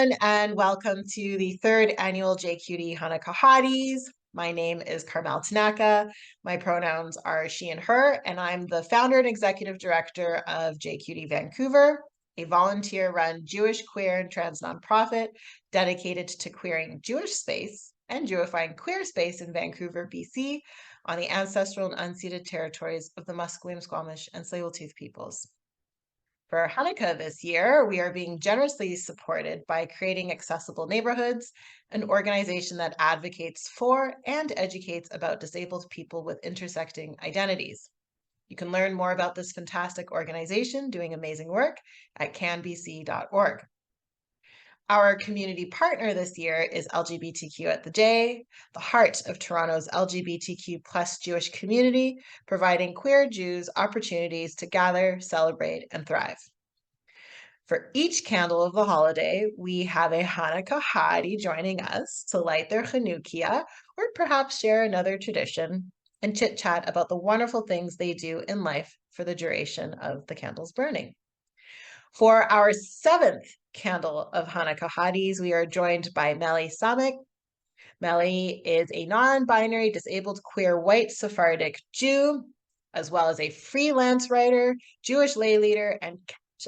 everyone, and welcome to the third annual JQT Hanukkah Hotties. My name is Carmel Tanaka. My pronouns are she and her, and I'm the founder and executive director of JQT Vancouver, a volunteer-run Jewish, queer, and trans nonprofit dedicated to queering Jewish space and Jewifying queer space in Vancouver, BC, on the ancestral and unceded territories of the Musqueam, Squamish, and Tsleil-Waututh peoples. For Hanukkah this year, we are being generously supported by Creating Accessible Neighborhoods, an organization that advocates for and educates about disabled people with intersecting identities. You can learn more about this fantastic organization doing amazing work at canbc.org. Our community partner this year is LGBTQ at the J, the heart of Toronto's LGBTQ plus Jewish community, providing queer Jews opportunities to gather, celebrate, and thrive. For each candle of the holiday, we have a Hanukkah Hottie joining us to light their hanukkiah, or perhaps share another tradition and chit-chat about the wonderful things they do in life for the duration of the candles burning. For our seventh candle of Hanukkah Hotties, we are joined by Meli Sameh. Meli is a non-binary, disabled, queer, white Sephardic Jew, as well as a freelance writer, Jewish lay leader, and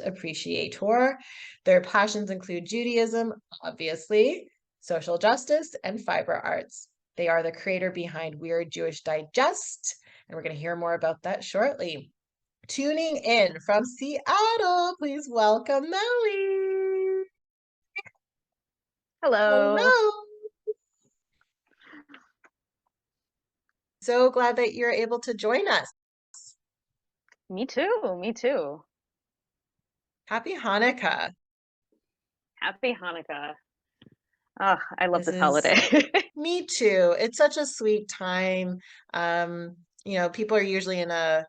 appreciator. Their passions include Judaism, obviously, social justice, and fiber arts. They are the creator behind Weird Jewish Digest, and we're going to hear more about that shortly. Tuning in from Seattle, please welcome Meli. Hello. Hello. So glad that you're able to join us. Me too. Me too. Happy Hanukkah. Happy Hanukkah. Oh, I love this This holiday. Me too. It's such a sweet time. People are usually in a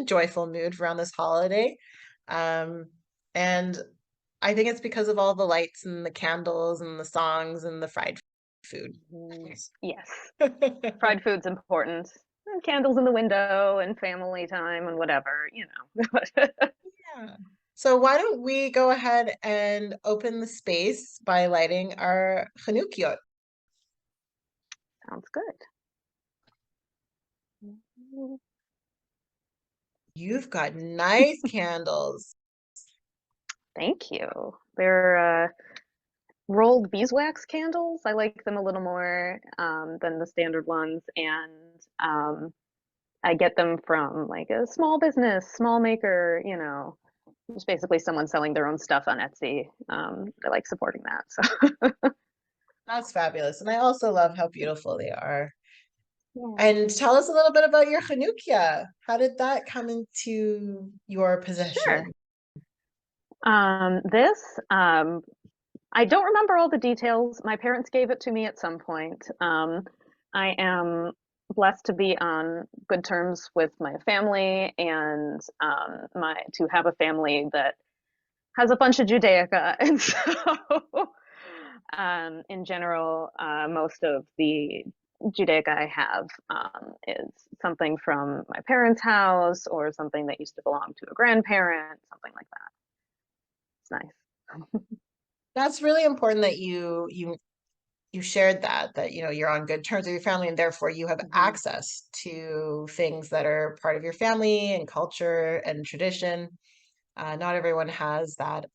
joyful mood around this holiday. And I think it's because of all the lights and the candles and the songs and the fried food. Yes. Fried food's important. And candles in the window and family time and whatever, Yeah. So why don't we go ahead and open the space by lighting our hanukkiah? Sounds good. You've got nice candles. Thank you. They're rolled beeswax candles. I like them a little more than the standard ones, and I get them from like a small business, small maker, it's basically someone selling their own stuff on Etsy. I like supporting that. So That's fabulous. And I also love how beautiful they are. yeah. And tell us a little bit about your hanukkiah. How did that come into your Sure. possession? This I don't remember all the details. My parents gave it to me at some point. I am blessed to be on good terms with my family and my to have a family that has a bunch of Judaica, and so in general, most of the Judaica I have is something from my parents' house or something that used to belong to a grandparent, something like that. It's nice. That's really important that you shared that you're on good terms with your family and therefore you have Mhm. access to things that are part of your family and culture and tradition. Not everyone has that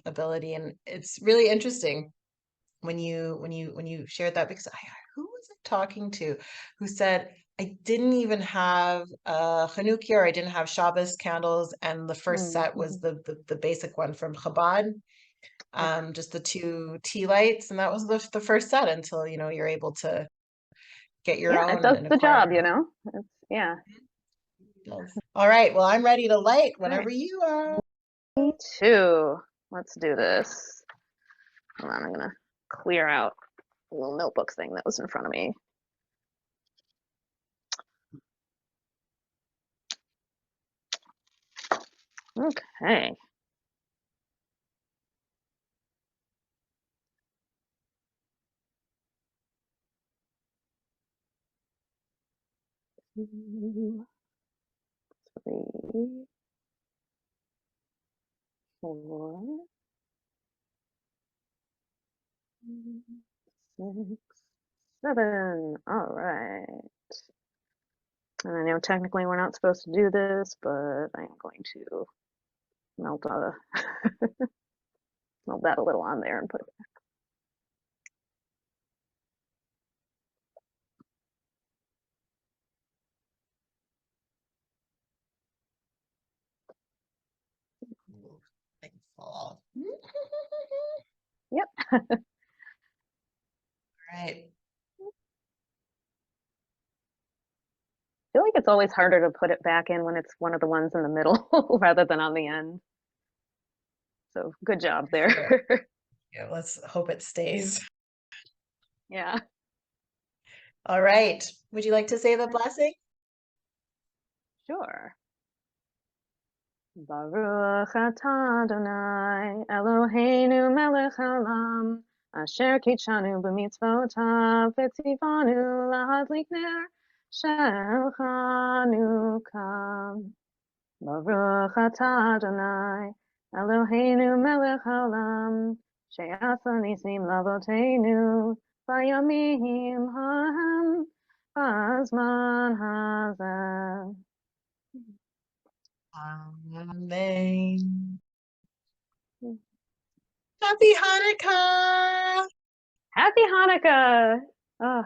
ability, and it's really interesting when you shared that, because who was I talking to who said I didn't even have Hanukkah, or I didn't have Shabbos candles, and the first set was Mhm. the basic one from Chabad, Okay. just the two tea lights, and that was the first set until you're able to get your Yeah, it own does and the acquire job, your own. Yeah. All right, well, I'm ready to light All right. whenever you are. Me too. Let's do this. Hold on, I'm gonna clear out a little notebook thing that was in front of me. Okay. Two, 3, 4, 6, 7. All right. And I know technically we're not supposed to do this, but I'm going to melt melt that a little on there and put it back. Yep. Right. I feel like it's always harder to put it back in when it's one of the ones in the middle rather than on the end. So good job there. Sure. Yeah, let's hope it stays. Yeah. All right. Would you like to say the blessing? Sure. Baruch atah Adonai Eloheinu melech haolam asher kitshanu b'mitzvotav v'tzivanu lahadlik ner shel Hanukkah. Baruch atah Adonai Eloheinu melech haolam she'asa nisim lavoteinu bayamim hahem b'zman hazeh. Amen. Happy Hanukkah. Happy Hanukkah! Oh,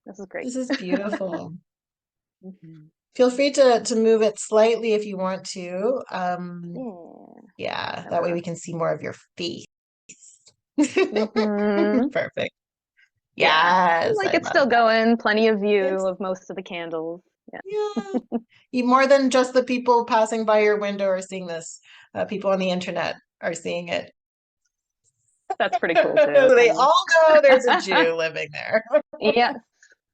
this is great. This is beautiful. Mhm. Feel free to move it slightly if you want to. Yeah. That way we can see more of your face. Mhm. Perfect. Yeah. Yes, Like I it's love still that. going, plenty of view Yes. of most of the candles. Yeah. Yeah. More than just the people passing by your window are seeing this. People on the internet are seeing it. That's pretty cool too. They all know there's a Jew living there. Yes,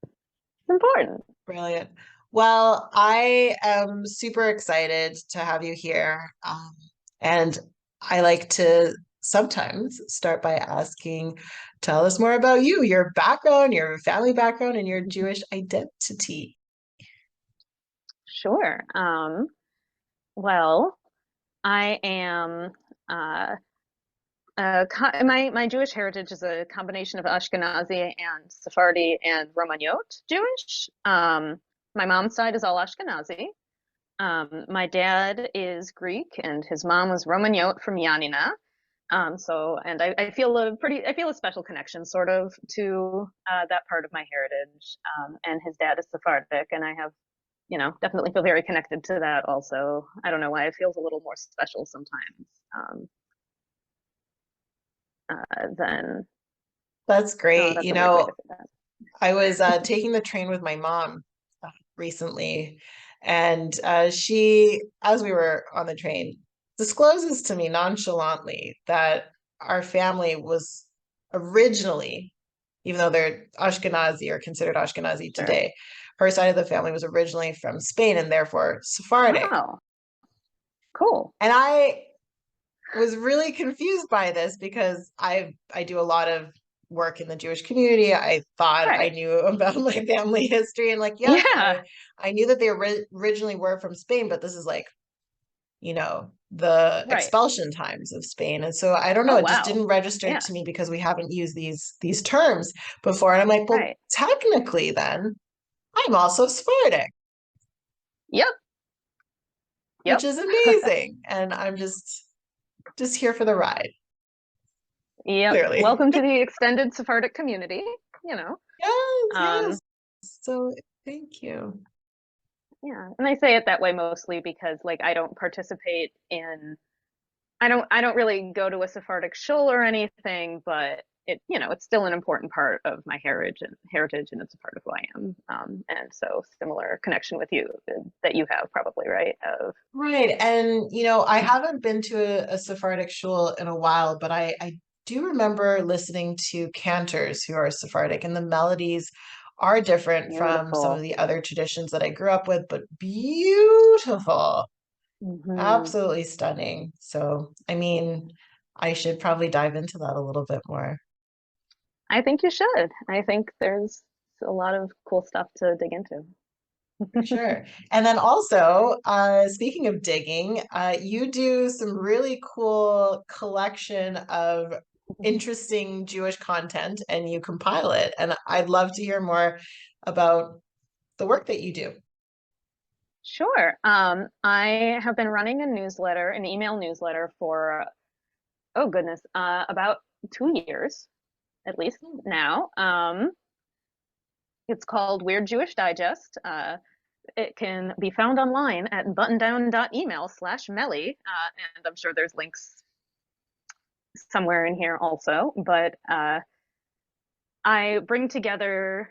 it's important. Brilliant. Well, I am super excited to have you here. And I like to sometimes start by asking, tell us more about you, your background, your family background, and your Jewish identity. Sure. Well, I am my Jewish heritage is a combination of Ashkenazi and Sephardi and Romagnot Jewish. My mom's side is all Ashkenazi. My dad is Greek and his mom was Romagnot from Yanina. And I feel a special connection sort of to that part of my heritage. And his dad is Sephardic, and I have, definitely feel very connected to that also. I don't know why it feels a little more special sometimes than, That's oh, great. that's a weird way to say that. I was taking the train with my mom recently, and she, as we were on the train, discloses to me nonchalantly that our family was originally, even though they're Ashkenazi or considered Ashkenazi Sure. today, her side of the family was originally from Spain and therefore Sephardic. Oh, cool. And I was really confused by this because I do a lot of work in the Jewish community. I thought I Right. knew about my family history and like, yes, Yeah. I knew that they originally were from Spain, but this is like, the Right. expulsion times of Spain. And so I don't know, Oh, it just wow. didn't register Yeah. to me because we haven't used these terms before. And I'm like, well, Right. technically then I'm also Sephardic, Yep. which Yep. is amazing. And I'm just here for the ride, Yep. clearly. Welcome to the extended Sephardic community, you know. Yes, Um, yes. So thank you. yeah. And I say it that way mostly because like I don't participate in I don't really go to a Sephardic shul or anything, but it's still an important part of my heritage and it's a part of who I am. And so similar connection with you that you have probably, right? Of Right. And, I haven't been to a Sephardic shul in a while, but I do remember listening to cantors who are Sephardic, and the melodies are different from some of beautiful. the other traditions that I grew up with, but beautiful. Hmm. Absolutely stunning. So, I mean, I should probably dive into that a little bit more. I think you should. I think there's a lot of cool stuff to dig into. For sure. And then also, speaking of digging, you do some really cool collection of interesting Jewish content and you compile it. And I'd love to hear more about the work that you do. Sure. I have been running a newsletter, an email newsletter for, oh goodness, about 2 years, at least now. It's called Weird Jewish Digest. It can be found online at buttondown.email/Meli, and I'm sure there's links somewhere in here also. But I bring together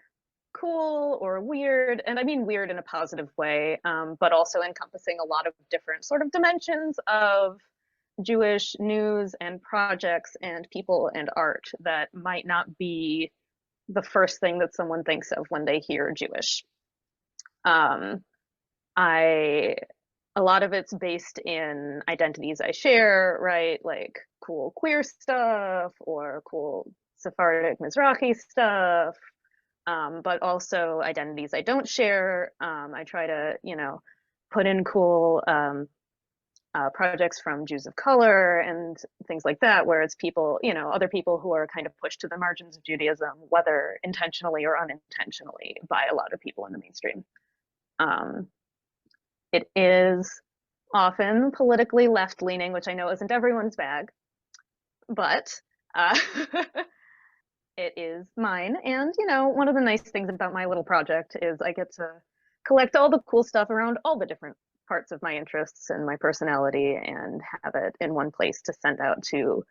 cool or weird, and I mean weird in a positive way, but also encompassing a lot of different sort of dimensions of Jewish news and projects and people and art that might not be the first thing that someone thinks of when they hear Jewish. Um, I A lot of it's based in identities I share, right? Like cool queer stuff or cool Sephardic Mizrahi stuff, but also identities I don't share. I try to, put in cool projects from Jews of color and things like that, where it's people, other people who are kind of pushed to the margins of Judaism, whether intentionally or unintentionally, by a lot of people in the mainstream. Um, it is often politically left leaning, which I know isn't everyone's bag, but uh, it is mine. And, one of the nice things about my little project is I get to collect all the cool stuff around all the different parts of my interests and my personality and have it in one place to send out to,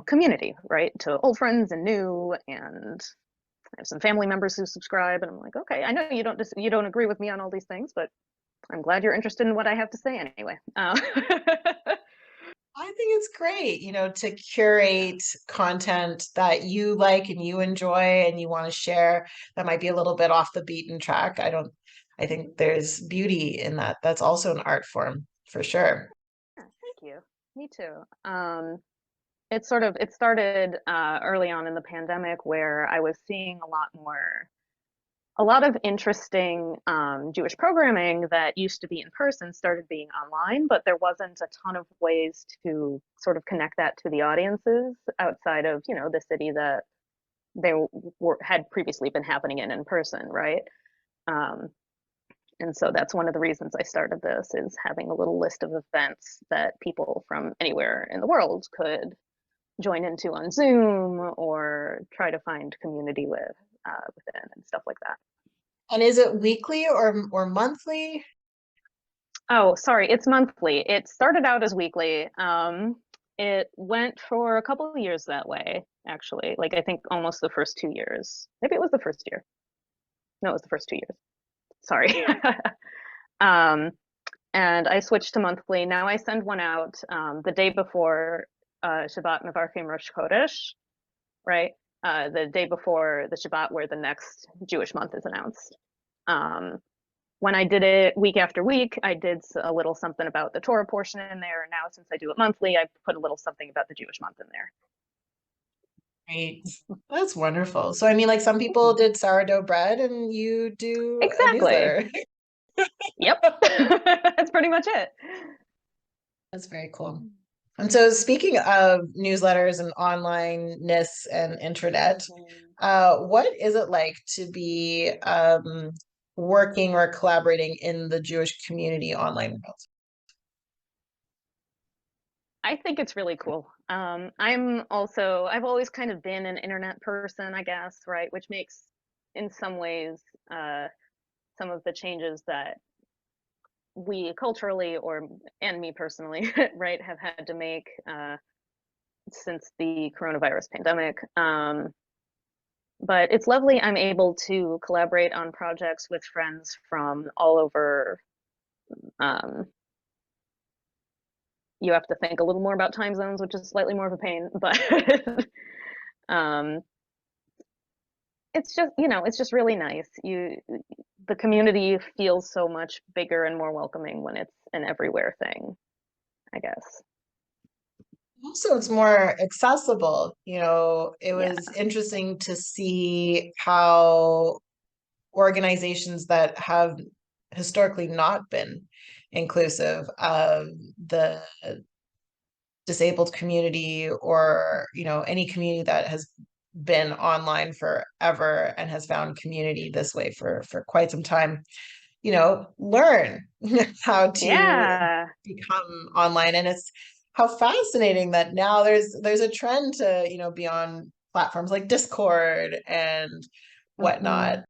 community, right? To old friends and new. And I have some family members who subscribe, and I'm like, okay, I know you don't agree with me on all these things, but I'm glad you're interested in what I have to say anyway. I think it's great, to curate content that you like and you enjoy and you want to share that might be a little bit off the beaten track. I think there's beauty in that. That's also an art form for sure. Yeah, thank you. Me too. It started early on in the pandemic where I was seeing a lot of interesting Jewish programming that used to be in person started being online, but there wasn't a ton of ways to sort of connect that to the audiences outside of, the city that had previously been happening in person, right? Um, and so that's one of the reasons I started this, is having a little list of events that people from anywhere in the world could join into on Zoom or try to find community within and stuff like that. And is it weekly or monthly? Oh, sorry, it's monthly. It started out as weekly. It went for a couple of years that way, actually. Like I think almost the first 2 years. Maybe it was the first year. No, it was the first 2 years. Sorry. um, and I switched to monthly. Now I send one out the day before Shabbat Mevarchim Rosh Chodesh, right? The day before the Shabbat where the next Jewish month is announced. When I did it week after week, I did a little something about the Torah portion in there. Now, since I do it monthly, I put a little something about the Jewish month in there. Right. That's wonderful. So, I mean, like some people did sourdough bread and you do a Exactly. newsletter. Yep. That's pretty much it. That's very cool. And so, speaking of newsletters and onlineness and internet, what is it like to be working or collaborating in the Jewish community online world? I think it's really cool. I've always kind of been an internet person, I guess, right? Which makes, in some ways, some of the changes that we culturally and me personally, right, have had to make since the coronavirus pandemic. But it's lovely. I'm able to collaborate on projects with friends from all over. Um, you have to think a little more about time zones, which is slightly more of a pain, but um, it's just really nice. The community feels so much bigger and more welcoming when it's an everywhere thing, I guess. Also, it's more accessible. It Yeah. was interesting to see how organizations that have historically not been inclusive of the disabled community, or, you know, any community that has been online forever and has found community this way for quite some time, you know, learn how to Yeah. become online. And it's how fascinating that now there's a trend to, you know, be on platforms like Discord and Hmm. whatnot.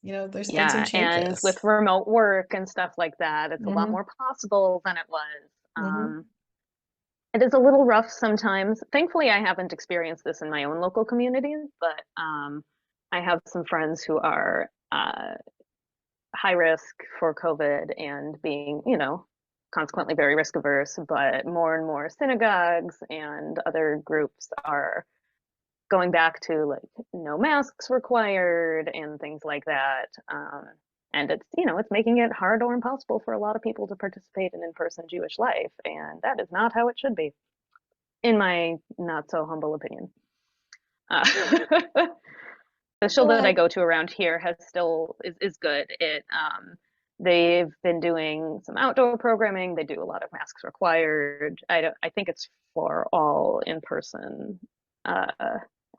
You know, there's been some Yeah, and changes. with remote work and stuff like that, it's a lot Hmm. more possible than it was. Hmm. It is a little rough sometimes. Thankfully, I haven't experienced this in my own local communities, but I have some friends who are high risk for COVID and being, you know, consequently very risk averse. But more and more synagogues and other groups are going back to like no masks required and things like that. And it's, you know, it's making it hard or impossible for a lot of people to participate in in-person Jewish life, and that is not how it should be, in my not so humble opinion. Uh, the shul that I Well, go to around here has still is good. They've been doing some outdoor programming. They do a lot of masks required. I think it's for all in-person uh,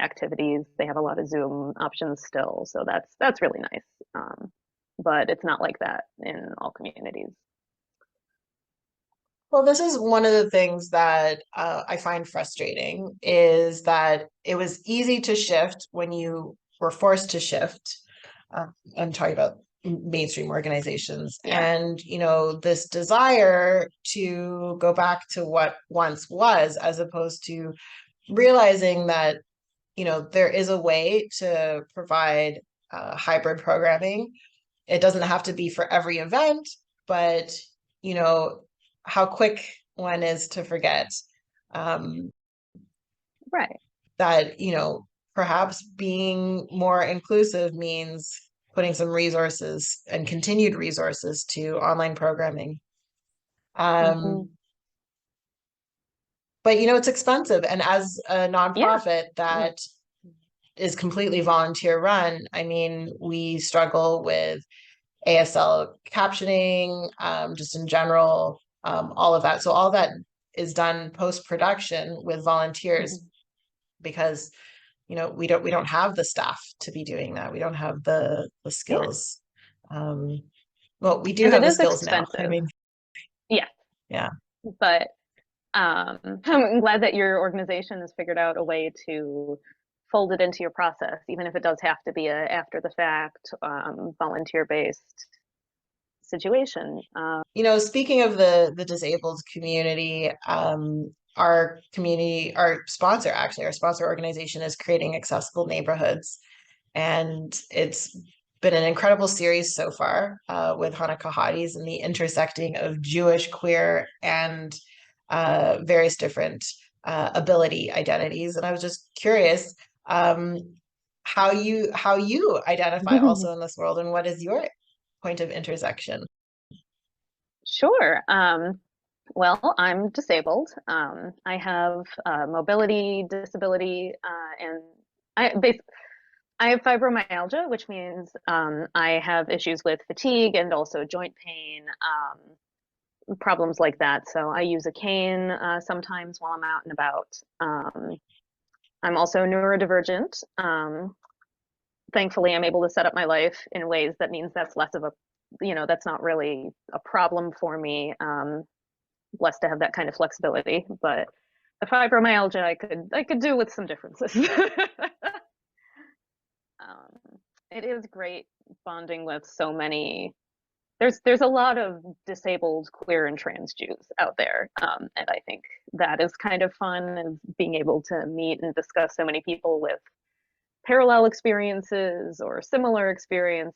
activities. They have a lot of Zoom options still, so that's really nice. But it's not like that in all communities. well, this is one of the things that I find frustrating is that it was easy to shift when you were forced to shift. Uh, I'm talking about mainstream organizations, Yeah. and you know, this desire to go back to what once was, as opposed to realizing that, you know, there is a way to provide hybrid programming. It doesn't have to be for every event, but you know, how quick one is to forget um, Right. that, you know, perhaps being more inclusive means putting some resources and continued resources to online programming. Hmm. Um, but you know, it's expensive. And as a Yeah. nonprofit Yeah. that is completely volunteer run, I mean, we struggle with ASL captioning, just in general, all of that. So all that is done post production with volunteers Hmm. because, you know, we don't have the staff to be doing that. We don't have the Yeah. skills. Um, well, we do And it have the is skills now. I expensive. mean, Yeah. yeah. But I'm glad that your organization has figured out a way to fold it into your process, even if it does have to be a after the fact, volunteer based situation. You know, speaking of the disabled community, our sponsor, actually, our sponsor organization is creating accessible neighborhoods. And it's been an incredible series so far with Hanukkah Hotties and the intersecting of Jewish, queer, and various different ability identities. And I was just curious um, how you identify also in this world, and what is your point of intersection? Sure. Well, I'm disabled. I have mobility disability, and I bas I have fibromyalgia, which means I have issues with fatigue and also joint pain, problems like that. So I use a cane sometimes while I'm out and about. I'm also neurodivergent. Thankfully, I'm able to set up my life in ways that means that's less of a, you know, that's not really a problem for me. Blessed to have that kind of flexibility, but the fibromyalgia I could do with some differences. um, it is great bonding with so many. There's a lot of disabled queer and trans Jews out there, and I think that is kind of fun, and being able to meet and discuss so many people with parallel experiences or similar experiences,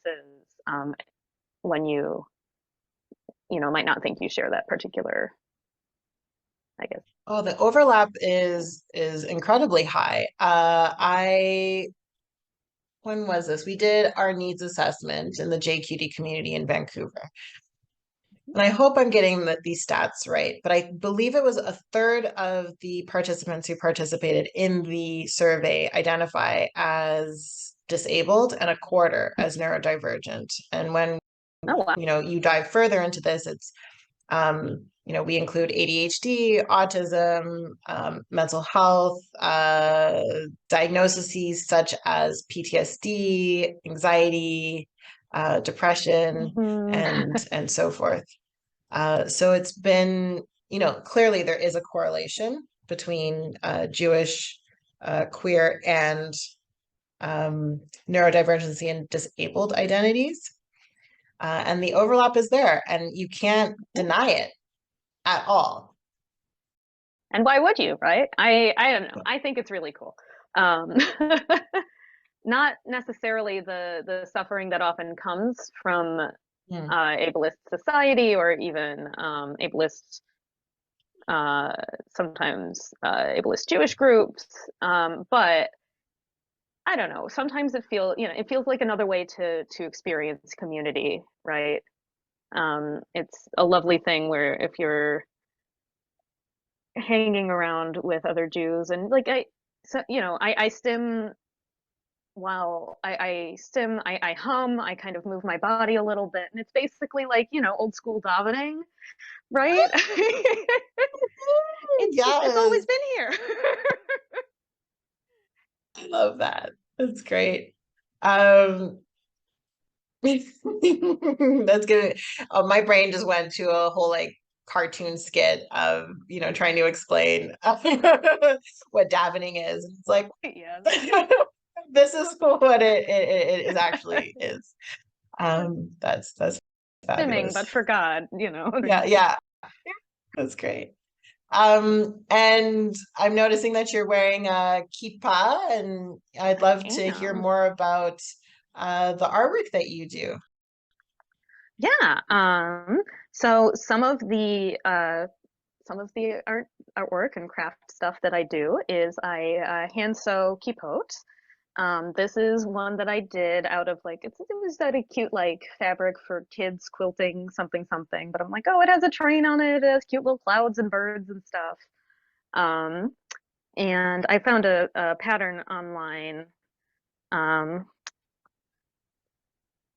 when you know might not think you share that particular, I guess. Oh, the overlap is incredibly high. I when was this? We did our needs assessment in the JQT community in Vancouver. And I hope I'm getting these stats right, but I believe it was a third of the participants who participated in the survey identify as disabled and a quarter as neurodivergent. And when, Oh wow. you know, you dive further into this, it's we include ADHD, autism, mental health, diagnoses such as PTSD, anxiety, depression, Mhm. and so forth. So it's been, clearly there is a correlation between Jewish, queer, and neurodivergency and disabled identities. And the overlap is there, and you can't deny it at all. And why would you, right? I don't know. I think it's really cool. Um, not necessarily the suffering that often comes from Hmm. ableist society, or even ableist, sometimes ableist Jewish groups. But I don't know. Sometimes it feels like another way to experience community, right? It's a lovely thing where if you're hanging around with other Jews, and like I stim while I stim, I hum, I kind of move my body a little bit, and it's basically like, old school davening, right? It's Yes, always been here. I love that. That's great. Um, that's good. My brain just went to a whole like cartoon skit of, trying to explain what davening is. It's like, Yes. this is what it is actually is. That's Stimming, fabulous. but for God, Yeah, yeah, that's great. And I'm noticing that you're wearing a kippah, and I'd I love to hear am. more about the artwork that you do. Yeah. So some of the artwork and craft stuff that I do is I hand sew kippot. This is one that I did out of like it was that a cute like fabric for kids quilting something something, but I'm like, oh, it has a train on it, it has cute little clouds and birds and stuff. Um, and I found a pattern online, um,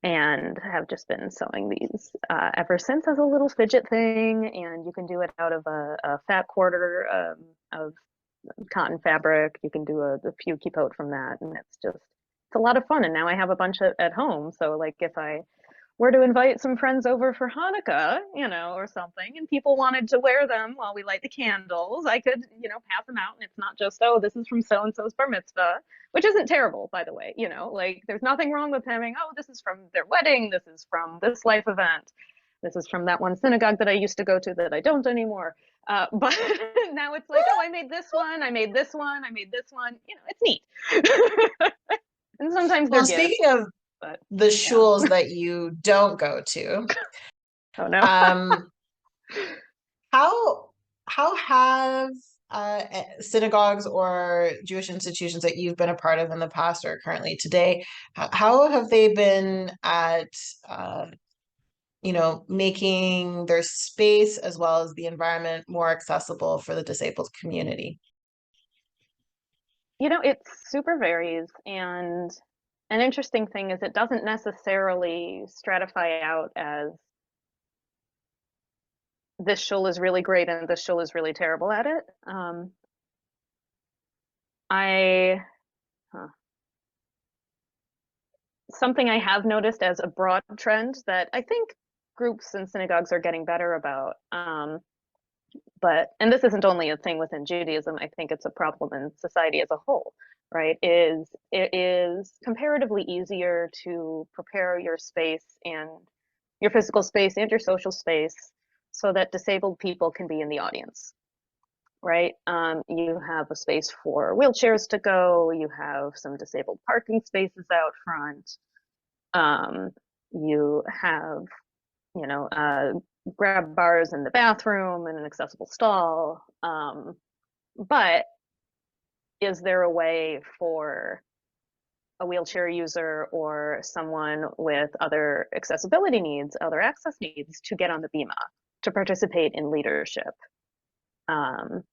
and have just been sewing these ever since as a little fidget thing. And you can do it out of a fat quarter of cotton fabric. You can do a few kippot from that, and it's a lot of fun. And now I have a bunch at home, so like if I were to invite some friends over for Hanukkah, or something, and people wanted to wear them while we light the candles, I could, pass them out, and it's not just, oh, this is from so and so's bar mitzvah, which isn't terrible, by the way. Like there's nothing wrong with having, oh, this is from their wedding, this is from this life event, this is from that one synagogue that I used to go to that I don't anymore. But now it's like, oh, I made this one, I made this one, I made this one. It's neat. And sometimes they're Well, gifts, speaking of but the yeah. shuls that you don't go to, Oh no. um, how have synagogues or Jewish institutions that you've been a part of in the past or currently today, how have they been at making their space as well as the environment more accessible for the disabled community? It super varies. And an interesting thing is it doesn't necessarily stratify out as this shul is really great and this shul is really terrible at it. I, huh, Something I have noticed as a broad trend that I think groups and synagogues are getting better about. And this isn't only a thing within Judaism, I think it's a problem in society as a whole, right? It is comparatively easier to prepare your space and your physical space and your social space so that disabled people can be in the audience, right? You have a space for wheelchairs to go, you have some disabled parking spaces out front, you have, you know, uh, grab bars in the bathroom and an accessible stall. But is there a way for a wheelchair user or someone with other accessibility needs, other access needs, to get on the bima, to participate in leadership? Um,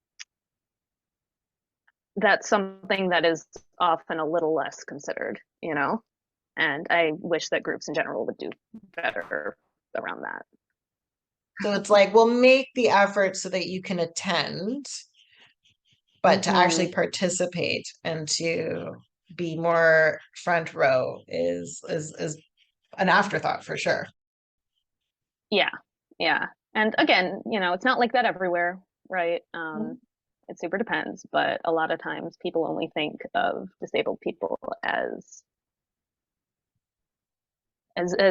that's something that is often a little less considered, and I wish that groups in general would do better around that. So it's like, we'll make the effort so that you can attend, but to actually Hmm. participate and to be more front row is an afterthought for sure. Yeah, yeah. And again, it's not like that everywhere, right? It super depends, but a lot of times people only think of disabled people as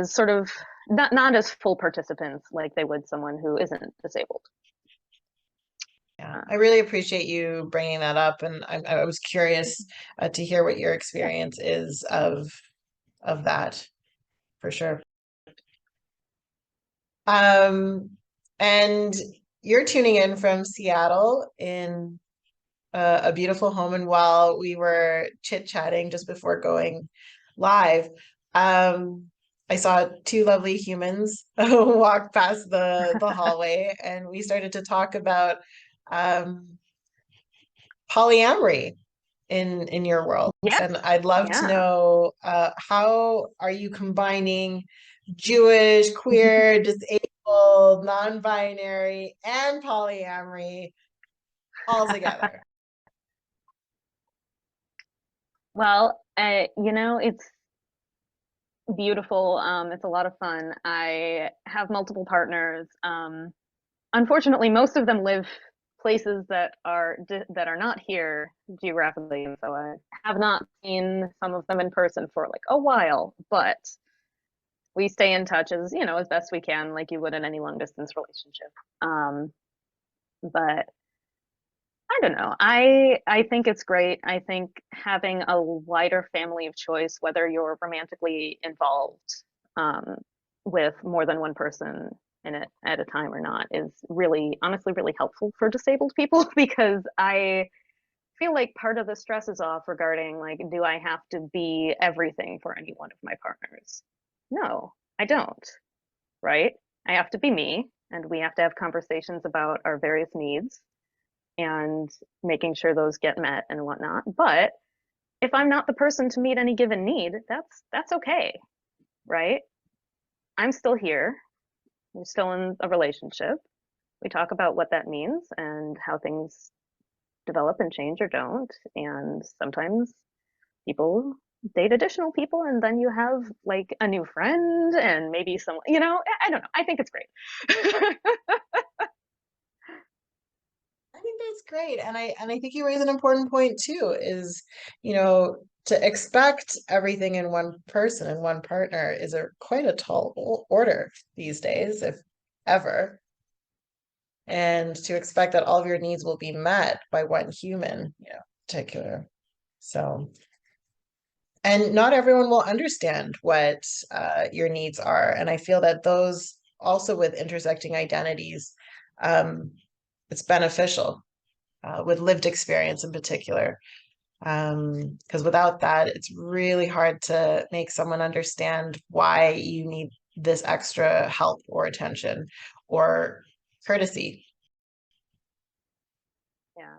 sort of not as full participants like they would someone who isn't disabled. Yeah, I Uh, really appreciate you bringing that up, and I was curious to hear what your yeah. experience is of that for sure. Um, and you're tuning in from Seattle in a beautiful home, and while we were chit-chatting just before going live, um, I saw two lovely humans walk past the hallway, and we started to talk about um, polyamory in your world. Yes. And I'd love to Yeah. know how are you combining Jewish, queer, disabled, non-binary, and polyamory all together? Well, it's beautiful. It's a lot of fun. I have multiple partners. Unfortunately, most of them live places that are not here geographically, and so I have not seen some of them in person for like a while. But we stay in touch as best we can, like you would in any long distance relationship. But I don't know. I think it's great. I think having a wider family of choice, whether you're romantically involved um, with more than one person in it at a time or not, is really, honestly, really helpful for disabled people because I feel like part of the stress is off regarding like, do I have to be everything for any one of my partners? No, I don't, right? I have to be me, and we have to have conversations about our various needs and making sure those get met and whatnot. But if I'm not the person to meet any given need, that's okay, right? I'm still here. We're still in a relationship. We talk about what that means and how things develop and change or don't. And sometimes people date additional people, and then you have like a new friend and maybe some, I don't know. I think it's great. I think that's great. And I think you raise an important point too, is, to expect everything in one person and one partner is a quite a tall order these days, if ever. And to expect that all of your needs will be met by one human, particular. So, and not everyone will understand what your needs are. And I feel that those also with intersecting identities, um, it's beneficial with lived experience in particular. Because without that, it's really hard to make someone understand why you need this extra help or attention or courtesy. Yeah.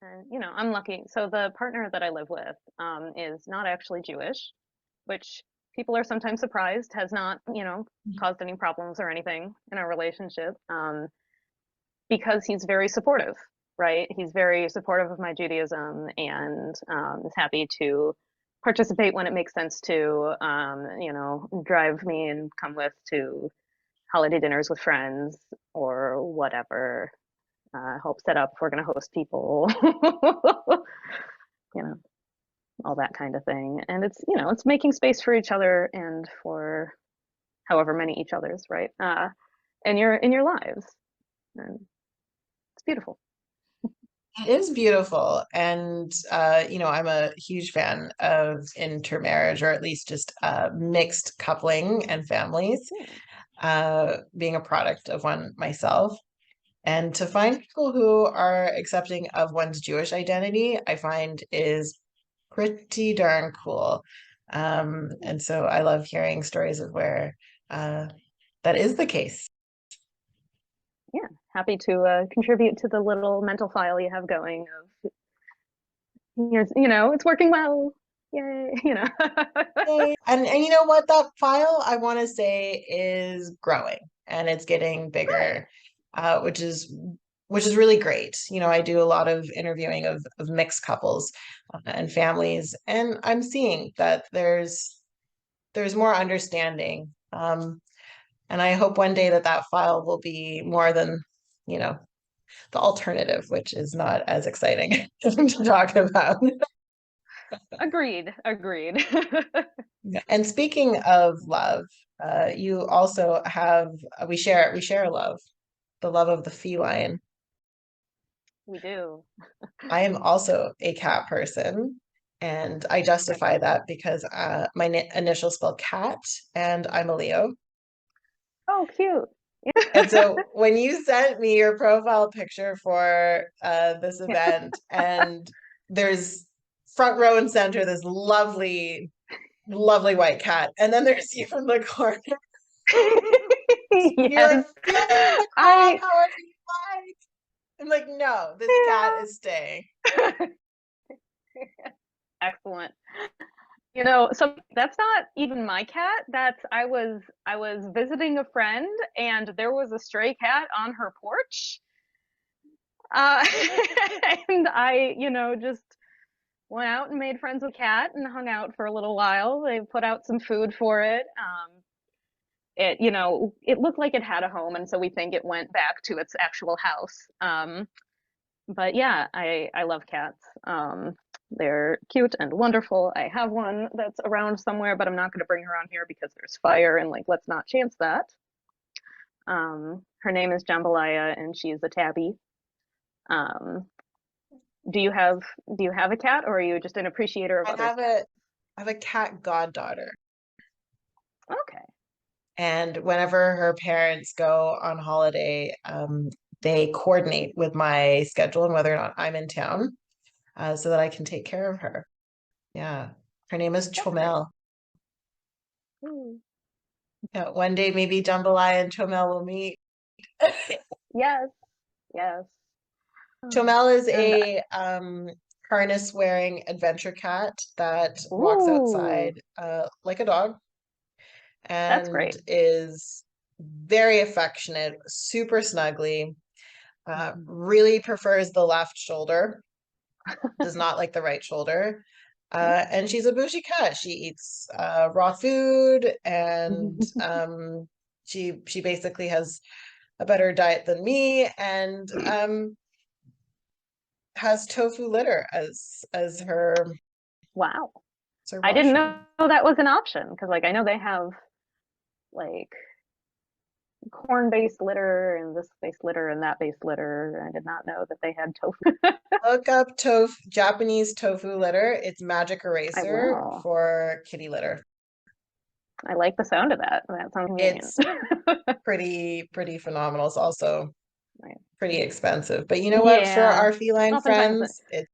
And, I'm lucky. So the partner that I live with is not actually Jewish, which people are sometimes surprised has not, caused any problems or anything in our relationship because he's very supportive, right? He's very supportive of my Judaism and is happy to participate when it makes sense to, drive me and come with to holiday dinners with friends or whatever. Help set up if we're going to host people, you know, all that kind of thing. And it's making space for each other and for however many each others, right? In your lives, and it's beautiful. It is beautiful. And, I'm a huge fan of intermarriage, or at least just mixed coupling and families, Yeah, being a product of one myself. And to find people who are accepting of one's Jewish identity, I find is pretty darn cool. And so I love hearing stories of where uh, that is the case. yeah. Happy to contribute to the little mental file you have going of here's, it's working well. Yay, Yay. And you know what? That file, I want to say, is growing. and it's getting bigger, which is really great. You know, I do a lot of interviewing of mixed couples and families, and I'm seeing that there's more understanding. And I hope one day that that file will be more than, you know, the alternative, which is not as exciting to talk about. Agreed, agreed. And speaking of love, you also have we share a love, the love of the feline. We do. I am also a cat person, and I Right. justify that because my initials spell cat, and I'm a Leo. Oh, cute. And so when you sent me your profile picture for this Yeah. event, and there's front row and center this lovely, lovely white cat, and then there's you in the corner. You're like, Yes. feel free to crop I however you like. I'm like, no, this cat is staying. yeah. Excellent. You know, so that's not even my cat. That's I was visiting a friend and there was a stray cat on her porch. Uh, and I, just went out and made friends with cat and hung out for a little while. They put out some food for it. It looked like it had a home, and so we think it went back to its actual house. But yeah, I love cats. They're cute and wonderful. I have one that's around somewhere, but I'm not going to bring her on here because there's fire and like let's not chance that. Her name is Jambalaya and she's a tabby. Um, do you have a cat or are you just an appreciator of I others' have cats? I have a cat goddaughter. Okay. And whenever her parents go on holiday, they coordinate with my schedule and whether or not I'm in town, so that I can take care of her. Yeah. Her name is That's great. Chomel. Ooh. Yeah, one day maybe Jambalaya and Chomel will meet. Yes, yes. Oh. Chomel is And a harness wearing adventure cat that walks ooh, outside like a dog that's and great. is very affectionate, super snuggly, Mhm. really prefers the left shoulder, does not like the right shoulder. And she's a bougie cat. She eats raw food, and she basically has a better diet than me, and has tofu litter Wow. as her I didn't know washroom. that was an option because like I know they have like corn-based litter and this based litter and that based litter. I did not know that they had tofu. Look up tofu, Japanese tofu litter. It's magic I eraser will. for kitty litter. I like the sound of that. That sounds convenient. It's pretty phenomenal. It's also Right. pretty expensive. But you know what? For Yeah. our feline Oftentimes friends, it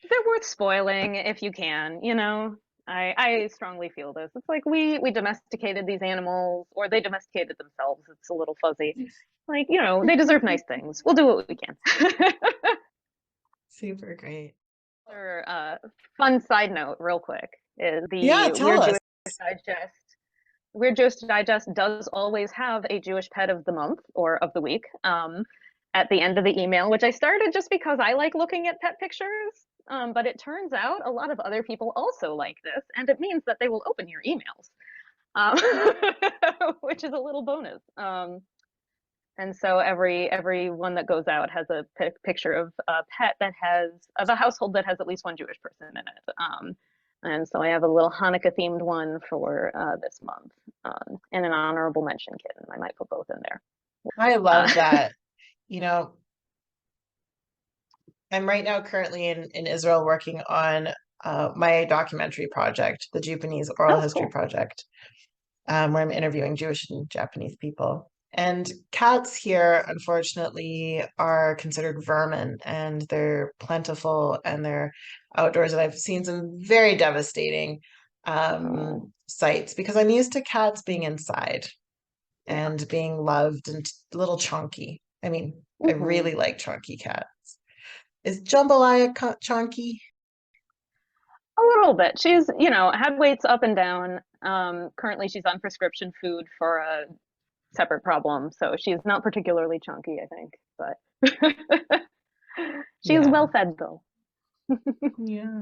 they're worth spoiling if you can. I strongly feel this. It's like we domesticated these animals or they domesticated themselves. It's a little fuzzy. Like, they deserve nice things. We'll do what we can. super great. Another fun side note, real quick, is Yeah, the tell us. Digest. Weird Jewish Digest does always have a Jewish pet of the month or of the week at the end of the email, which I started just because I like looking at pet pictures. But it turns out a lot of other people also like this, and it means that they will open your emails, um, which is a little bonus. And so every one that goes out has a picture of a pet that has of a household that has at least one Jewish person in it. And so I have a little Hanukkah themed one for this month, and an honorable mention kitten. I might put both in there. I love Uh, that. You know, I'm right now currently in Israel working on my documentary project, the Japanese Oral oh, History cool. Project, where I'm interviewing Jewish and Japanese people. And cats here, unfortunately, are considered vermin, and they're plentiful and they're outdoors. And I've seen some very devastating Oh, sights because I'm used to cats being inside yeah. and being loved and a little chunky. I mean, I Hmm. really like chunky cats. Is Jambalaya chunky? A little bit. She's, head weight's up and down. Currently, she's on prescription food for a separate problem. So she's not particularly chunky, I think, but she is Yeah. well fed though. Yeah.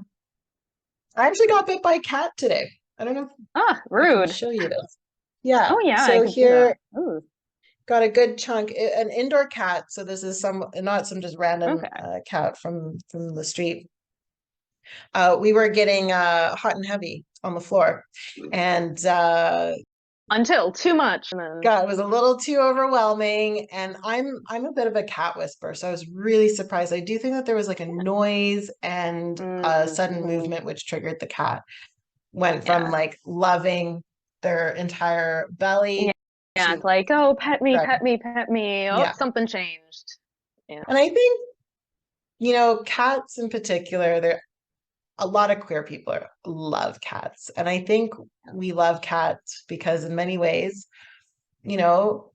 I actually got bit by a cat today. I don't know if Ah, I can rude. show you this. Yeah. Oh yeah, I So can see that. here Ooh, got a good chunk, an indoor cat. So this is some, not some just random okay. cat from the street. We were getting hot and heavy on the floor, and Until too much, and then God, it was a little too overwhelming. And I'm a bit of a cat whisperer, so I was really surprised. I do think that there was like a noise and a sudden mm-hmm. movement which triggered the cat. Went from Yeah. like loving their entire Yeah. belly Yeah, to it's like, oh, pet me, dread. pet me, pet me. Oh, Yeah. something changed. Yeah. And I think, cats in particular, there a lot of queer people love cats. And I think we love cats because in many ways, you know,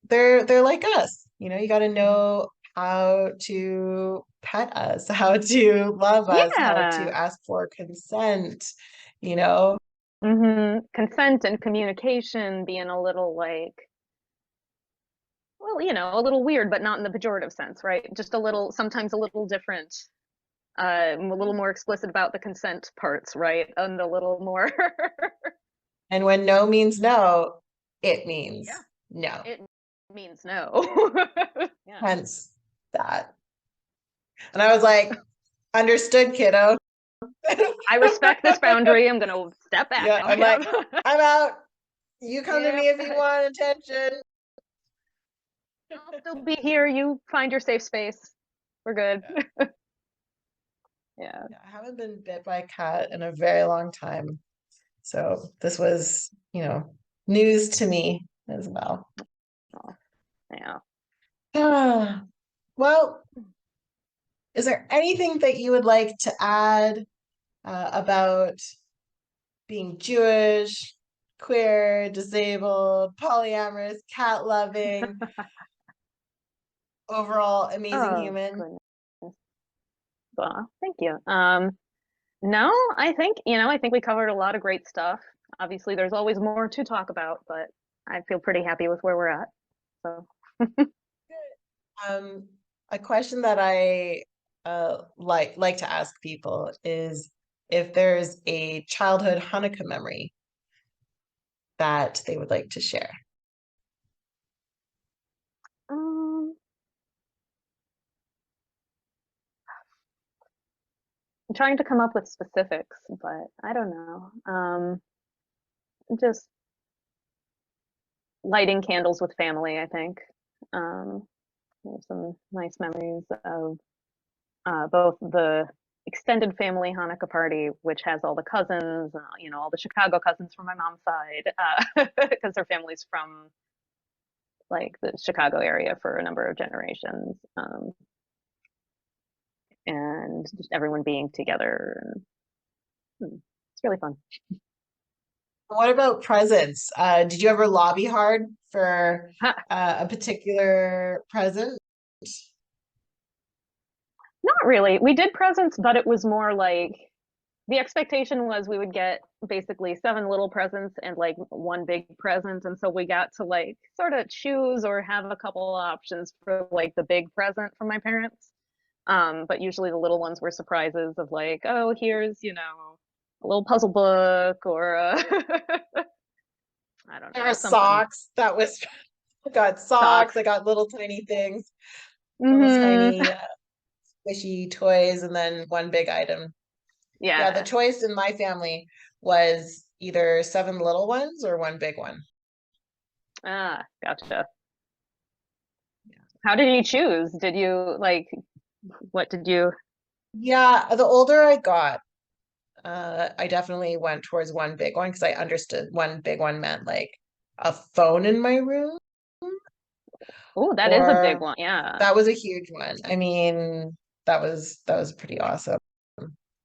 they're like us. You got to know how to pet us, how to love us, how to Yeah. ask for consent, you know. Consent and communication being a little like, well, a little weird, but not in the pejorative sense, right? Just a little, sometimes a little different, a little more explicit about the consent parts, right? And a little more, And when no means no, it means yeah, no. it means no. Yeah. Hence that. And I was like, understood, kiddo. I respect this boundary. I'm gonna step back Yeah, now. I'm like, I'm out. You come to me Yep. if you want attention. I'll still be here. You find your safe space. We're good. Yeah. Yeah. Yeah, I haven't been bit by a cat in a very long time. So this was, news to me as well. Oh, yeah. Well, is there anything that you would like to add about being Jewish, queer, disabled, polyamorous, cat loving, overall amazing Oh, human? goodness. Well, thank you. No, I think we covered a lot of great stuff. Obviously, there's always more to talk about, but I feel pretty happy with where we're at. So, Um, a question that I like to ask people is if there's a childhood Hanukkah memory that they would like to share. um, I'm trying to come up with specifics, but I don't know. Just lighting candles with family, I think. Um, there's some nice memories of both the extended family Hanukkah party, which has all the cousins, all the Chicago cousins from my mom's side, because their family's from like the Chicago area for a number of generations, and just everyone being together. It's really fun. What about presents? Did you ever lobby hard for a particular present? Not really. We did presents, but it was more like the expectation was we would get basically seven little presents and like one big present. And so we got to like sort of choose or have a couple options for like the big present from my parents. But usually the little ones were surprises of like, oh, here's, a little puzzle book or I don't There know, were something. socks. That was I got socks. Socks. I got little tiny things, little Hmm. tiny squishy toys, and then one big item. Yeah, the Yeah. choice in my family was either seven little ones or one big one. Ah, gotcha. How did you choose? Did you like, what did you? Yeah, the older I got, I definitely went towards one big one because I understood one big one meant like a phone in my room, Oh, that is a big or one. Yeah. that was a huge one. I mean, that was pretty awesome.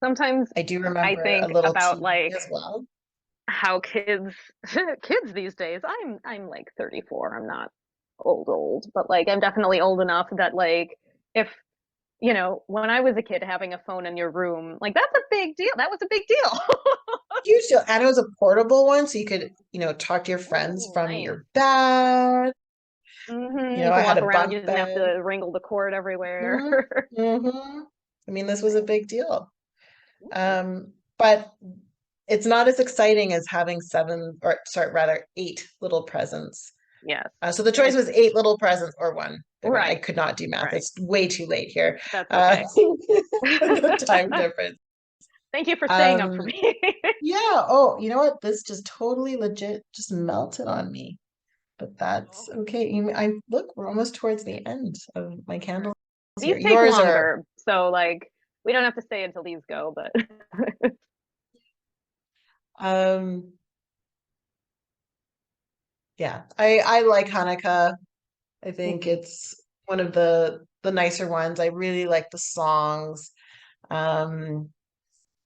Sometimes I do I remember a think little about TV like as well. how kids kids these days. I'm like 34. I'm not old, but like I'm definitely old enough that like if when I was a kid having a phone in your room, like that's a big deal. That was a big deal. huge deal. And it was a portable one, so you could, talk to your friends Oh, from nice. your bed. You I could had walk a around. bunk You didn't have bed. to wrangle the cord everywhere. Mm-hmm. I mean, this was a Nice. big deal. Ooh, But it's not as exciting as having seven, or sorry, rather eight little presents. yes. So the choice It's was eight little presents or one. I right. could not do math. Right. It's way too late here. That's Uh, okay. the time difference. Thank you for staying up for Um, me. yeah. Oh, you know what? This just totally legit just melted on me. But that's Oh, okay. I look, we're almost towards the end of my sure. candles here. These take Yours are longer, so like we don't have to stay until these go, but um yeah. I like Hanukkah. I think Mhm. it's one of the nicer ones. I really like the songs. Um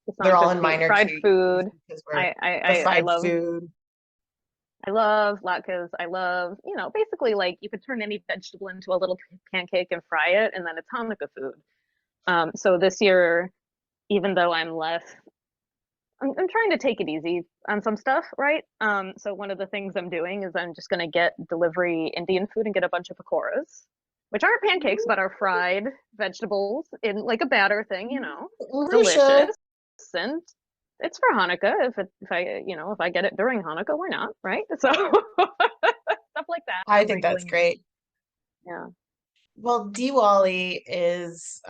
The they're songs all are in cute. minor Fried keys food. because we're I I the I, I fried love food. I love latkes. I love, basically like you could turn any vegetable into a little pancake and fry it, and then it's Hanukkah food. So this year, even though I'm trying to take it easy on some stuff, right? So one of the things I'm doing is I'm just going to get delivery Indian food and get a bunch of pakoras, which aren't pancakes, but are fried vegetables in like a batter thing, Rusha. delicious. And it's for Hanukkah. If I get it during Hanukkah, why not, right? So stuff like that, I think that's sprinkling in. great. Yeah. Well, Diwali is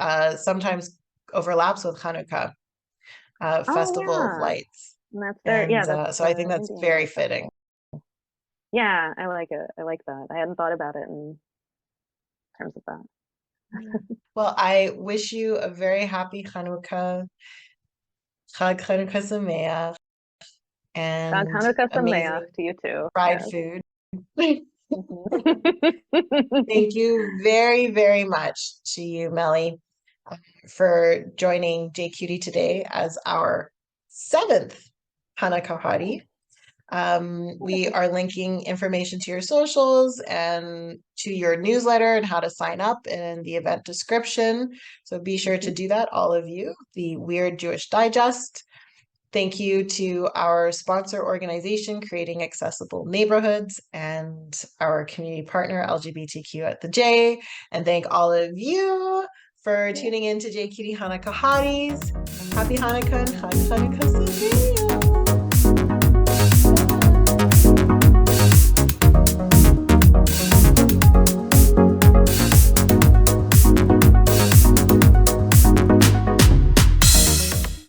sometimes overlaps with Hanukkah, Oh Festival of yeah. Lights. And that's And that's so I think that's Indian very Light fitting. Festival. Yeah, I like it. I like that. I hadn't thought about it in terms of that. Well, I wish you a very happy Hanukkah, Chag Hanukkah Sameach, God and Hanukkah Sameach amazing to you too. fried Yes. food. Mhm. Thank you very, very much to you, Meli, for joining JQT today as our seventh Hanukkah Hottie. We are linking information to your socials and to your newsletter and how to sign up in the event description. So be sure to do that, all of you. The Weird Jewish Digest. Thank you to our sponsor organization, Creating Accessible Neighborhoods, and our community partner, LGBTQ at the J. And thank all of you for tuning in to JQT Hanukkah Hotties. Happy Hanukkah and Happy Hanukkah